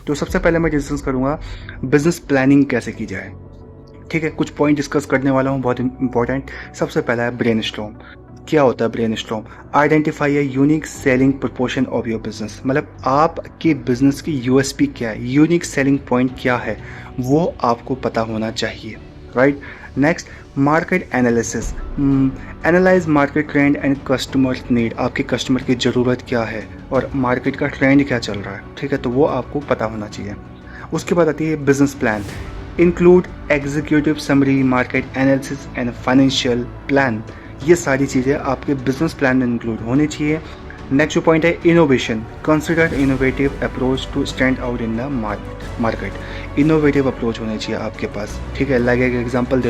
तो सबसे पहले मैं डिस्कस करूँगा बिजनेस प्लानिंग कैसे की जाए। ठीक है, कुछ पॉइंट डिस्कस करने वाला हूँ बहुत इंपॉर्टेंट। सबसे पहला है ब्रेनस्टॉर्म। क्या होता है brainstorm? Identify a unique selling proportion of your business. मतलब आपके बिजनेस की यूएसपी क्या है, यूनिक सेलिंग पॉइंट क्या है, वो आपको पता होना चाहिए, right. Next, market analysis. Analyse market trend and customer need. आपके कस्टमर की ज़रूरत क्या है और मार्केट का ट्रेंड क्या चल रहा है, ठीक है, तो वो आपको पता होना चाहिए। उसके बाद आती है business plan. Include executive summary, market analysis and financial plan. ये सारी चीज़ें आपके बिजनेस प्लान में इंक्लूड होनी चाहिए। नेक्स्ट जो पॉइंट है innovation. Consider innovative approach to stand out in the market. Innovative approach होनी चाहिए आपके पास, ठीक है। लाइक एक एग्जांपल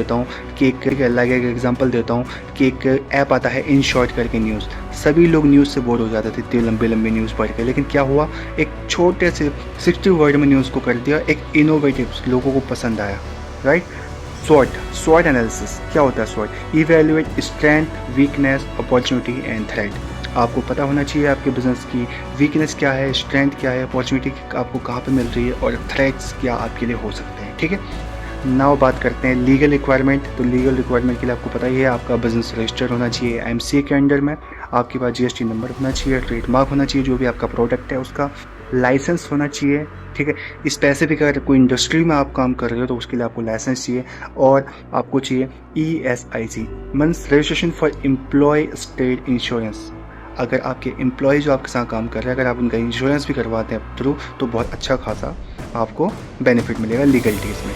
देता हूँ कि एक ऐप आता है इन शॉर्ट करके न्यूज़। सभी लोग न्यूज़ से बोर हो जाते थे इतनी लंबी लंबी न्यूज़ पढ़ के, लेकिन क्या हुआ, एक छोटे से 60 वर्ड में न्यूज़ को कर दिया, एक इनोवेटिव, लोगों को पसंद आया, राइट। स्वॉट एनालिसिस। क्या होता है स्वॉट? Evaluate strength, weakness, opportunity and threat. आपको पता होना चाहिए आपके बिजनेस की वीकनेस क्या है, स्ट्रेंथ क्या है, अपॉर्चुनिटी आपको कहाँ पे मिल रही है और थ्रेट्स क्या आपके लिए हो सकते हैं, ठीक है। नाउ बात करते हैं लीगल रिक्वायरमेंट। तो लीगल रिक्वायरमेंट के लिए आपको पता ही है, आपका बिजनेस रजिस्टर्ड होना चाहिए एमसीए के अंडर में, आपके पास जीएसटी नंबर होना चाहिए, ट्रेडमार्क होना चाहिए, जो भी आपका प्रोडक्ट है उसका लाइसेंस होना चाहिए, ठीक है। स्पेसिफिक अगर कोई इंडस्ट्री में आप काम कर रहे हो तो उसके लिए आपको लाइसेंस चाहिए, और आपको चाहिए ESIC means registration for employ state insurance. अगर आपके एम्प्लॉय जो आपके साथ काम कर रहे हैं, अगर आप उनका इंश्योरेंस भी करवाते हैं थ्रू, तो बहुत अच्छा खासा आपको बेनिफिट मिलेगा लीगलिटीज़ में।